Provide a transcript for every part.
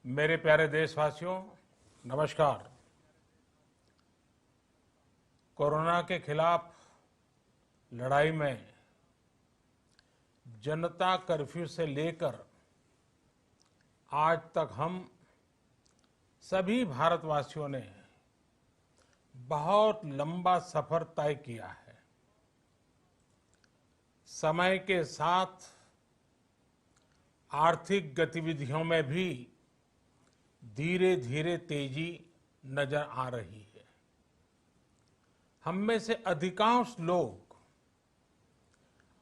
मेरे प्यारे देशवासियों, नमस्कार। कोरोना के खिलाफ लड़ाई में जनता कर्फ्यू से लेकर आज तक हम सभी भारतवासियों ने बहुत लंबा सफर तय किया है। समय के साथ आर्थिक गतिविधियों में भी धीरे धीरे तेजी नजर आ रही है। हम में से अधिकांश लोग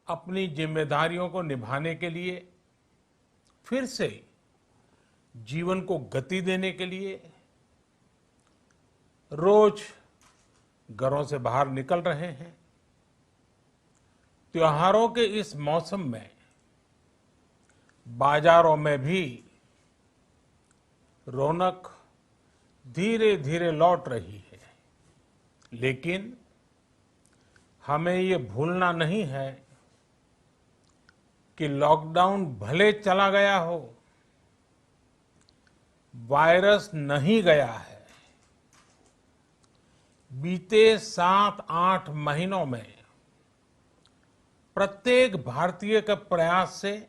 अपनी जिम्मेदारियों को निभाने के लिए फिर से जीवन को गति देने के लिए रोज घरों से बाहर निकल रहे हैं। त्योहारों के इस मौसम में बाजारों में भी रौनक धीरे धीरे लौट रही है, लेकिन हमें ये भूलना नहीं है कि लॉकडाउन भले चला गया हो, वायरस नहीं गया है। बीते 7-8 महीनों में प्रत्येक भारतीय के प्रयास से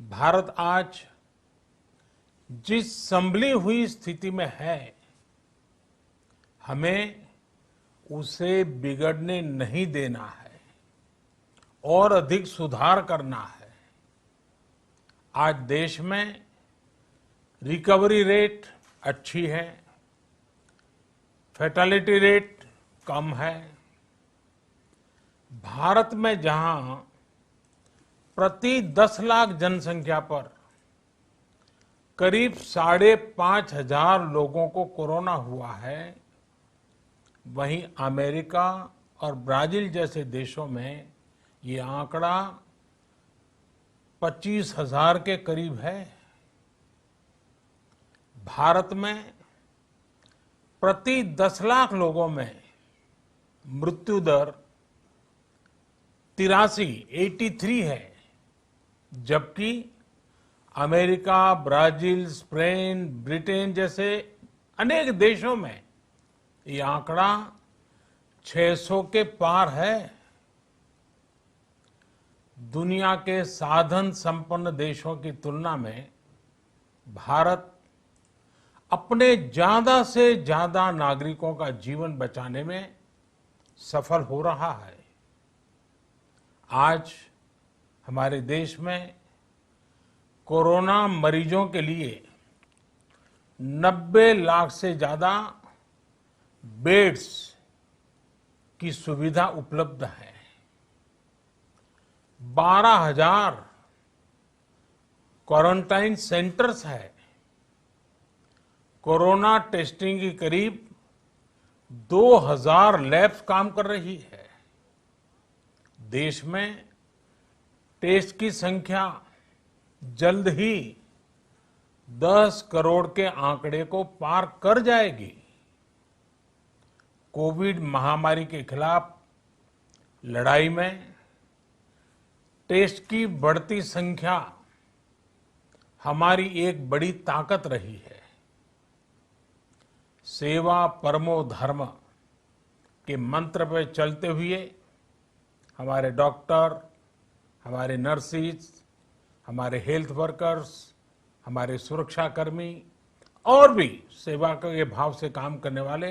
भारत आज जिस संभली हुई स्थिति में है, हमें उसे बिगड़ने नहीं देना है और अधिक सुधार करना है। आज देश में रिकवरी रेट अच्छी है, फैटेलिटी रेट कम है। भारत में जहां प्रति 10 लाख जनसंख्या पर करीब 5,500 लोगों को कोरोना हुआ है, वहीं अमेरिका और ब्राजील जैसे देशों में ये आंकड़ा 25,000 के करीब है। भारत में प्रति 10 लाख लोगों में मृत्यु दर 83 है, जबकि अमेरिका, ब्राजील, स्पेन, ब्रिटेन जैसे अनेक देशों में ये आंकड़ा 600 के पार है। दुनिया के साधन संपन्न देशों की तुलना में भारत अपने ज्यादा से ज्यादा नागरिकों का जीवन बचाने में सफल हो रहा है। आज हमारे देश में कोरोना मरीजों के लिए 90 लाख से ज्यादा बेड्स की सुविधा उपलब्ध है। 12,000 क्वारंटाइन सेंटर्स है। कोरोना टेस्टिंग की करीब 2,000 लैब्स काम कर रही है। देश में टेस्ट की संख्या जल्द ही 10 करोड़ के आंकड़े को पार कर जाएगी। कोविड महामारी के खिलाफ लड़ाई में टेस्ट की बढ़ती संख्या हमारी एक बड़ी ताकत रही है। सेवा परमो धर्म के मंत्र पर चलते हुए हमारे डॉक्टर, हमारे नर्सिस, हमारे हेल्थ वर्कर्स, हमारे सुरक्षाकर्मी और भी सेवा के भाव से काम करने वाले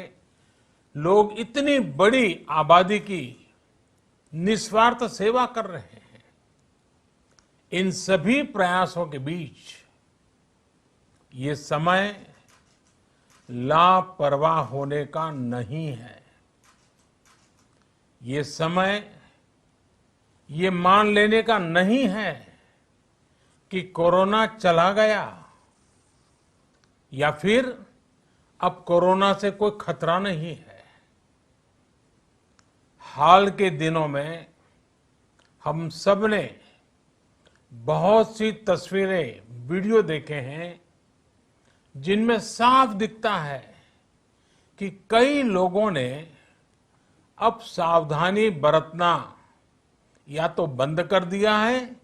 लोग इतनी बड़ी आबादी की निस्वार्थ सेवा कर रहे हैं। इन सभी प्रयासों के बीच ये समय लापरवाह होने का नहीं है। ये समय ये मान लेने का नहीं है कि कोरोना चला गया या फिर अब कोरोना से कोई खतरा नहीं है। हाल के दिनों में हम सब ने बहुत सी तस्वीरें, वीडियो देखे हैं जिनमें साफ दिखता है कि कई लोगों ने अब सावधानी बरतना या तो बंद कर दिया है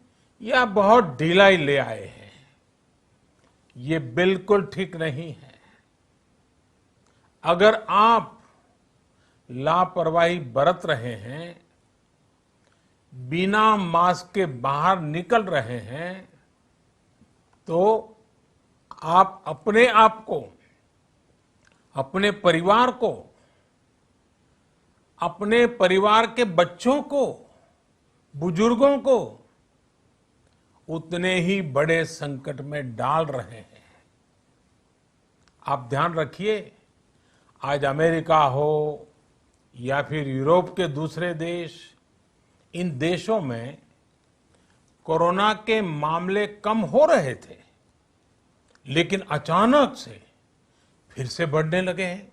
या बहुत ढिलाई ले आए हैं। ये बिल्कुल ठीक नहीं है। अगर आप लापरवाही बरत रहे हैं, बिना मास्क के बाहर निकल रहे हैं, तो आप अपने आप को, अपने परिवार को, अपने परिवार के बच्चों को, बुजुर्गों को उतने ही बड़े संकट में डाल रहे हैं। आप ध्यान रखिए, आज अमेरिका हो या फिर यूरोप के दूसरे देश, इन देशों में कोरोना के मामले कम हो रहे थे, लेकिन अचानक से फिर से बढ़ने लगे हैं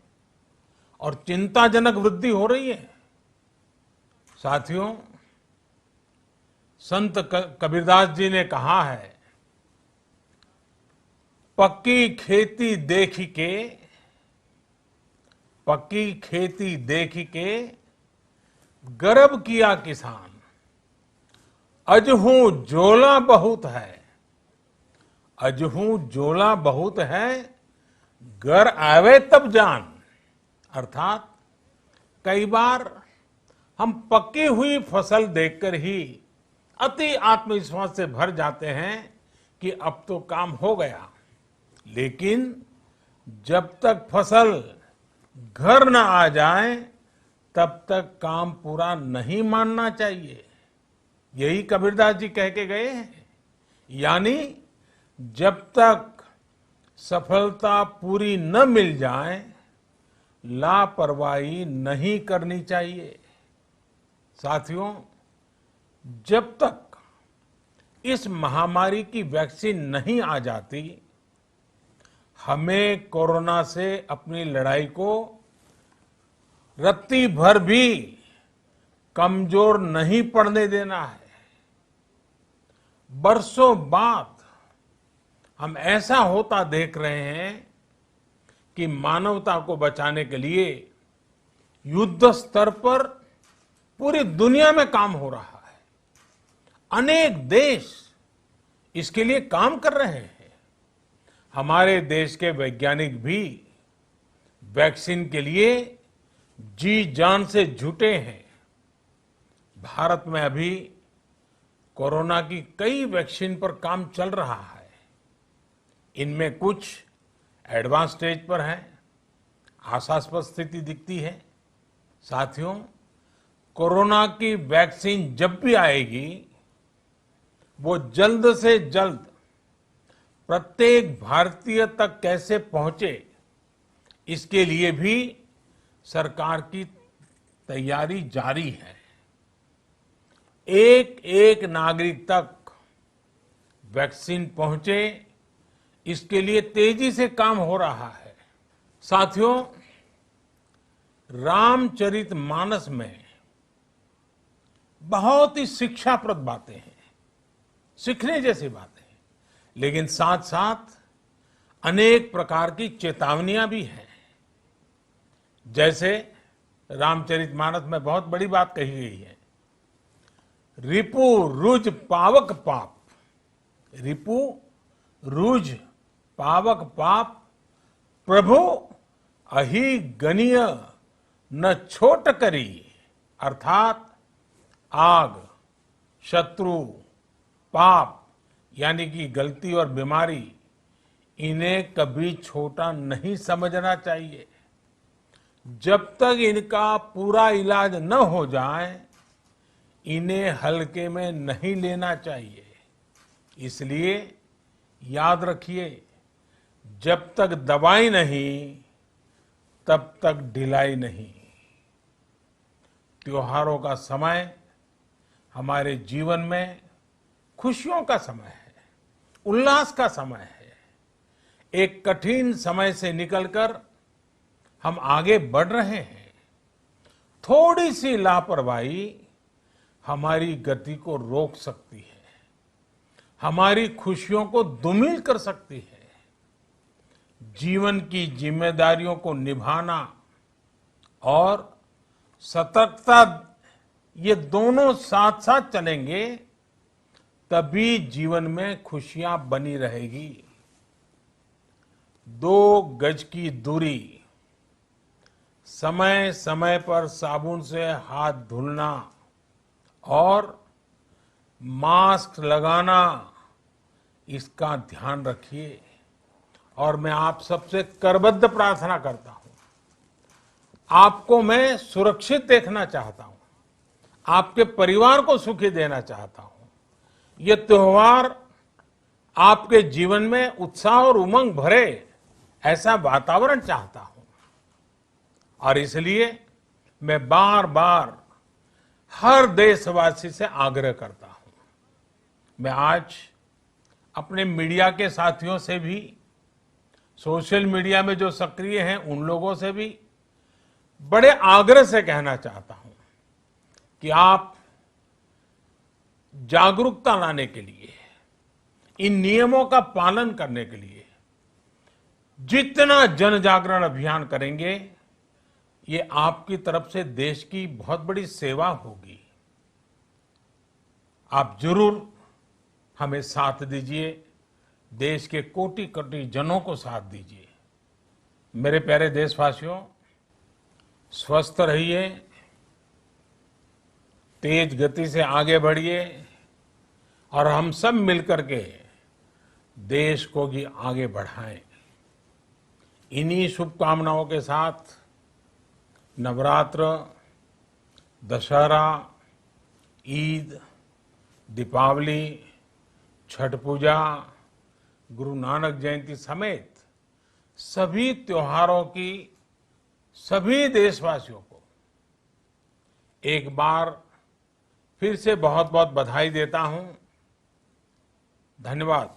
और चिंताजनक वृद्धि हो रही है। साथियों, संत कबीरदास जी ने कहा है, पक्की खेती देखी के, पक्की खेती देखी के गर्व किया किसान, अजहू जोला बहुत है, अजहू जोला बहुत है, घर आवे तब जान। अर्थात कई बार हम पकी हुई फसल देखकर ही अति आत्मविश्वास से भर जाते हैं कि अब तो काम हो गया, लेकिन जब तक फसल घर न आ जाए तब तक काम पूरा नहीं मानना चाहिए। यही कबीरदास जी कह के गए हैं। यानी जब तक सफलता पूरी न मिल जाए, लापरवाही नहीं करनी चाहिए। साथियों, जब तक इस महामारी की वैक्सीन नहीं आ जाती, हमें कोरोना से अपनी लड़ाई को रत्ती भर भी कमजोर नहीं पड़ने देना है। बरसों बाद हम ऐसा होता देख रहे हैं कि मानवता को बचाने के लिए युद्ध स्तर पर पूरी दुनिया में काम हो रहा है। अनेक देश इसके लिए काम कर रहे हैं। हमारे देश के वैज्ञानिक भी वैक्सीन के लिए जी जान से जुटे हैं। भारत में अभी कोरोना की कई वैक्सीन पर काम चल रहा है। इनमें कुछ एडवांस स्टेज पर है, आशास्पद स्थिति दिखती है। साथियों, कोरोना की वैक्सीन जब भी आएगी, वो जल्द से जल्द प्रत्येक भारतीय तक कैसे पहुंचे, इसके लिए भी सरकार की तैयारी जारी है। एक एक नागरिक तक वैक्सीन पहुंचे, इसके लिए तेजी से काम हो रहा है। साथियों, रामचरितमानस में बहुत ही शिक्षाप्रद बातें हैं, सीखने जैसी बातें हैं, लेकिन साथ साथ अनेक प्रकार की चेतावनियां भी हैं। जैसे रामचरितमानस में बहुत बड़ी बात कही गई है, रिपु रुज पावक पाप, रिपु रुज पावक पाप, प्रभु अहि गनीय न छोट करी। अर्थात आग, शत्रु, पाप यानी कि गलती और बीमारी, इन्हें कभी छोटा नहीं समझना चाहिए। जब तक इनका पूरा इलाज न हो जाए, इन्हें हल्के में नहीं लेना चाहिए। इसलिए याद रखिए, जब तक दवाई नहीं, तब तक ढिलाई नहीं। त्योहारों का समय हमारे जीवन में खुशियों का समय है, उल्लास का समय है। एक कठिन समय से निकलकर हम आगे बढ़ रहे हैं। थोड़ी सी लापरवाही हमारी गति को रोक सकती है, हमारी खुशियों को धूमिल कर सकती है। जीवन की जिम्मेदारियों को निभाना और सतर्कता, ये दोनों साथ साथ चलेंगे, तभी जीवन में खुशियां बनी रहेगी। 2 गज की दूरी, समय समय पर साबुन से हाथ धुलना और मास्क लगाना, इसका ध्यान रखिए। और मैं आप सबसे करबद्ध प्रार्थना करता हूं, आपको मैं सुरक्षित देखना चाहता हूं, आपके परिवार को सुखी देना चाहता हूं। ये त्योहार आपके जीवन में उत्साह और उमंग भरे, ऐसा वातावरण चाहता हूं। और इसलिए मैं बार बार हर देशवासी से आग्रह करता हूं। मैं आज अपने मीडिया के साथियों से भी, सोशल मीडिया में जो सक्रिय हैं उन लोगों से भी बड़े आग्रह से कहना चाहता हूं कि आप जागरूकता लाने के लिए, इन नियमों का पालन करने के लिए जितना जन जागरण अभियान करेंगे, ये आपकी तरफ से देश की बहुत बड़ी सेवा होगी। आप जरूर हमें साथ दीजिए, देश के कोटि कोटि जनों को साथ दीजिए। मेरे प्यारे देशवासियों, स्वस्थ रहिए, तेज गति से आगे बढ़िए और हम सब मिलकर के देश को भी आगे बढ़ाएं। इन्हीं शुभकामनाओं के साथ नवरात्र, दशहरा, ईद, दीपावली, छठ पूजा, गुरु नानक जयंती समेत सभी त्योहारों की सभी देशवासियों को एक बार फिर से बहुत बहुत बधाई देता हूं। धन्यवाद।